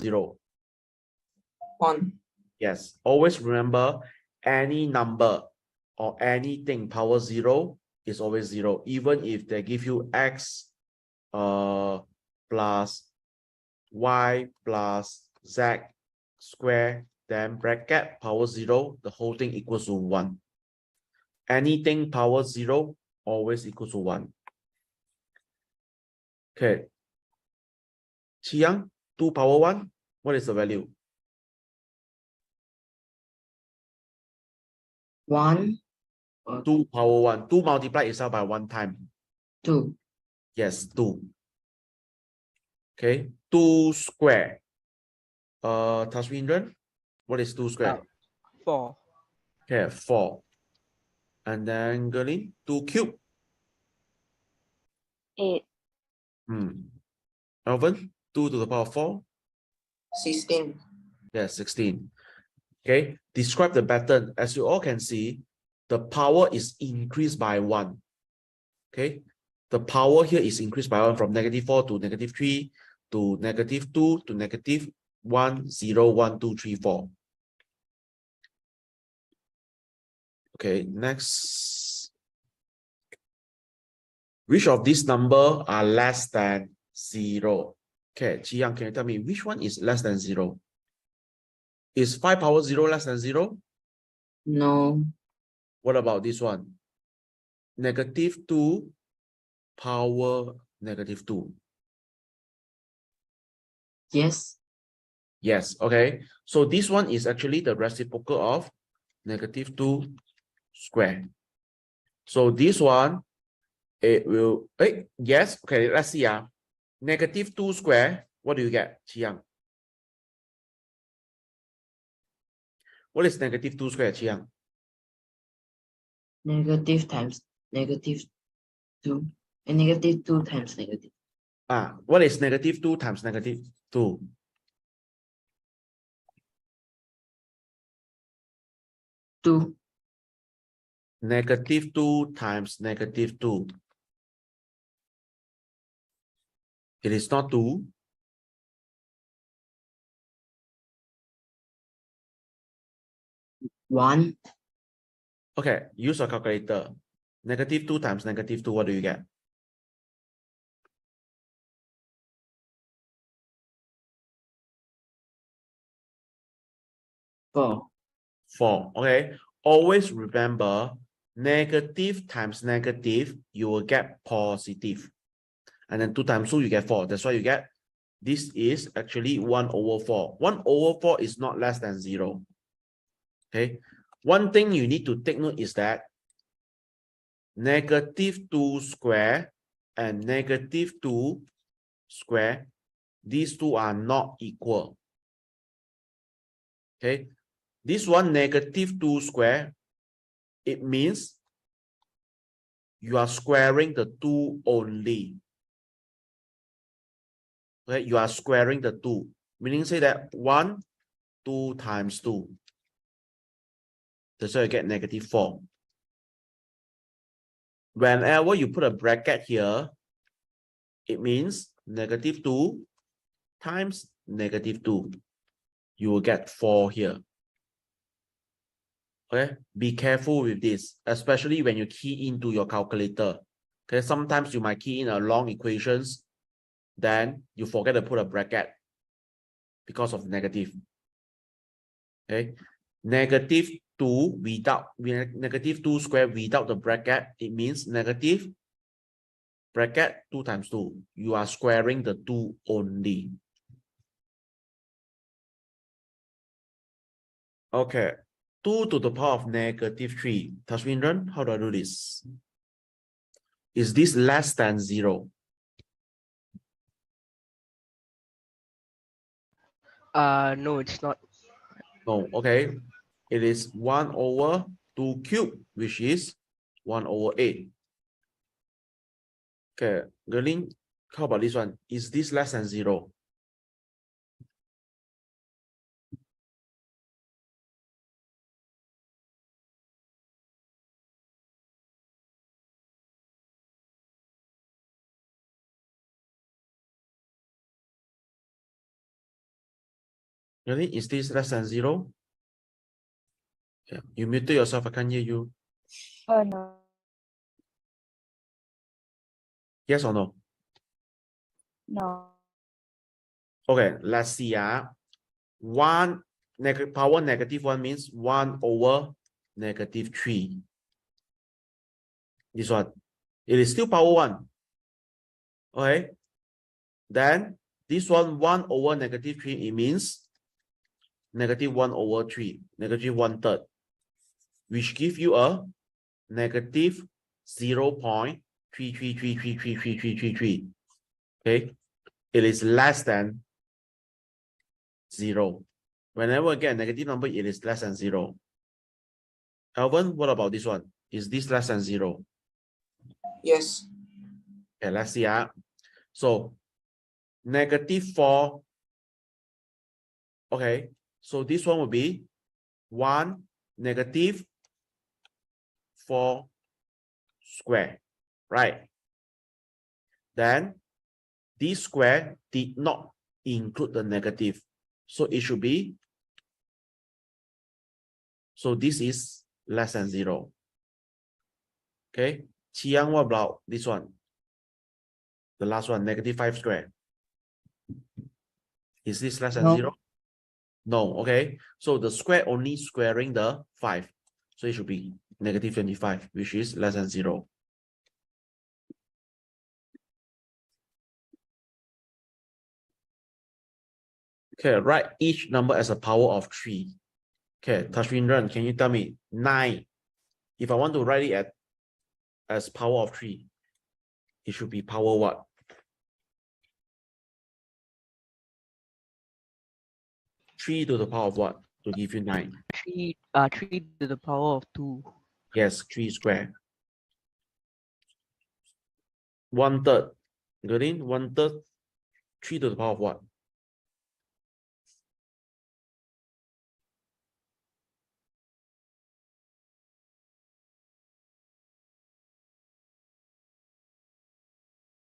0? 1. Yes. Always remember any number or anything power 0 is always 0. Even if they give you x plus y plus z square, then bracket power 0, the whole thing equals to 1. Anything power 0 always equals to 1. Okay. Chiang, 2 power 1, what is the value? 1. 2 power 1. 2 multiply itself by 1 time. 2. Yes, 2. Okay. 2 square. Taswindran, what is 2 square? 4. Okay, 4. And then Gerlin, 2 cube. 8. Alvin, 2 to the power of 4. 16. Yes, 16. Okay. Describe the pattern. As you all can see, the power is increased by 1. Okay. The power here is increased by 1 from -4 to -3 to -2 to -1, 0, 1, 2, 3, 4. Okay, next. Which of these numbers are less than 0? Okay, Chi-Yang, can you tell me which one is less than 0? Is 5 power 0 less than 0? No. What about this one? -2 power -2. Yes. Yes, okay. So this one is actually the reciprocal of -2 square. So this one, it will, yes, okay, let's see. -2 square, what do you get, Chiang? What is -2 square, Chiang? Negative times negative 2. And negative 2 times negative. What is -2 times -2? 2. -2 times -2. It is not 2. 1. Okay, use a calculator. -2 times -2, what do you get? 4. 4. Okay. Always remember, negative times negative, you will get positive. And then 2 times 2, you get 4. That's why you get, this is actually 1/4. 1/4 is not less than 0. Okay. One thing you need to take note is that -2 square and -2 square, these two are not equal. Okay. This one, -2 square, it means you are squaring the 2 only. Okay, you are squaring the 2, meaning say that 1, 2 times 2. That's why you get -4. Whenever you put a bracket here, it means -2 times -2. You will get 4 here. Okay, be careful with this, especially when you key into your calculator. Okay, sometimes you might key in a long equations, then you forget to put a bracket because of negative. Okay, -2 without -2 square without the bracket, it means negative bracket 2 times 2. You are squaring the 2 only. Okay, 2 to the power of -3. Tashwindran, how do I do this? Is this less than 0? No, it's not. No, okay. It is 1/2 cube, which is 1/8. Okay, Gerling, how about this one? Is this less than 0? Really? Is this less than 0? Yeah. You muted yourself. I can't hear you. No. Yes or no? No. Okay, let's see. 1 power -1 means 1 over -3. This one. It is still power 1. Okay. Then this one 1 over -3, it means -1 over 3, -1/3, which give you a -0.33333333. Okay. It is less than 0. Whenever I get a negative number, it is less than 0. Alvin, what about this one? Is this less than 0? Yes. Okay, let's see. So -4. Okay, so this one will be 1 -4 square, right? Then this square did not include the negative, so it should be, so this is less than 0. Okay, Qiang, what about this one? The last one, -5 square. Is this less than No. 0? No. Okay, so the square only squaring the 5, so it should be -25, which is less than 0. Okay, write each number as a power of 3. Okay, Tashwindran, can you tell me 9? If I want to write it as power of 3, it should be power what? 3 to the power of what? To give you 9. 3 to the power of 2. Yes, 3 square. 1/3. Good in 1/3. 3 to the power of what?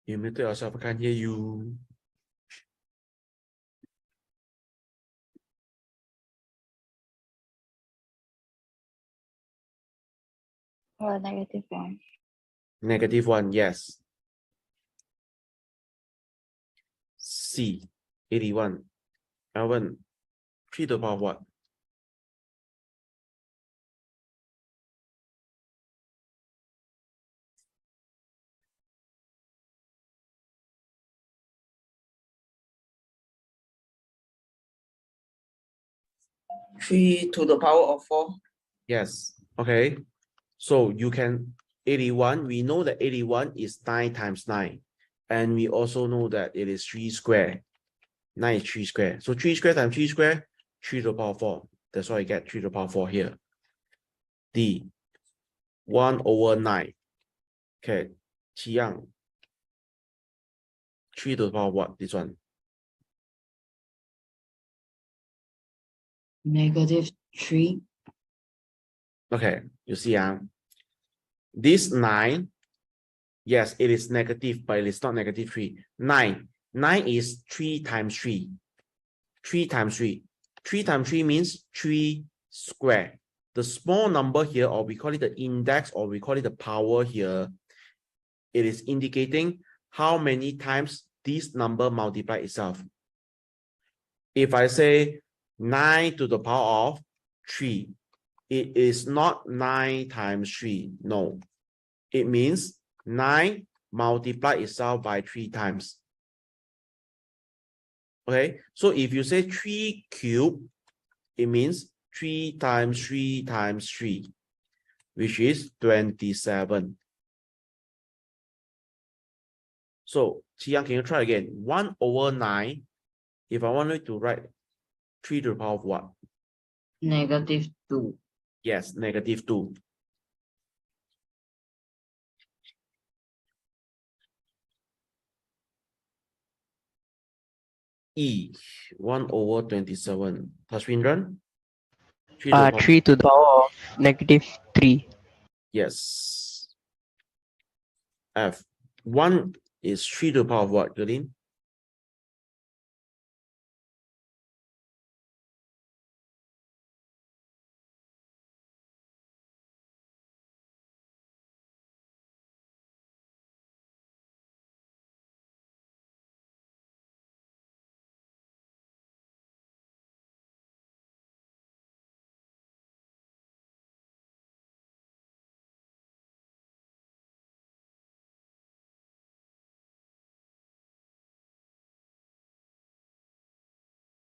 You muted yourself, I can't hear you. -1. -1, yes. C, 81. Alvin, 3 to the power of what? Three to the power of 4. Yes. Okay. So you can 81. We know that 81 is 9 times 9. And we also know that it is 3 square. 9 is 3 square. So 3 square times 3 square, 3 to the power of 4. That's why I get 3 to the power of 4 here. D, 1 over 9. Okay. Qiang, 3 to the power of what? This one. -3. Okay. You see, this 9, yes, it is negative, but it is not -3. 9 is 3 times 3. 3 times 3. 3 times 3 means 3 square. The small number here, or we call it the index, or we call it the power here, it is indicating how many times this number multiply itself. If I say 9 to the power of 3, it is not 9 times 3. No. It means 9 multiply itself by 3 times. Okay, so if you say 3 cubed, it means 3 times 3 times 3, which is 27. So, Qiang, can you try again? 1 over 9, if I wanted to write 3 to the power of what? -2. Yes, -2. E, 1 over 27. Tashwindran? 3 to the power. 3 to the power of -3. Yes. F, 1 is 3 to the power of what, Gordon?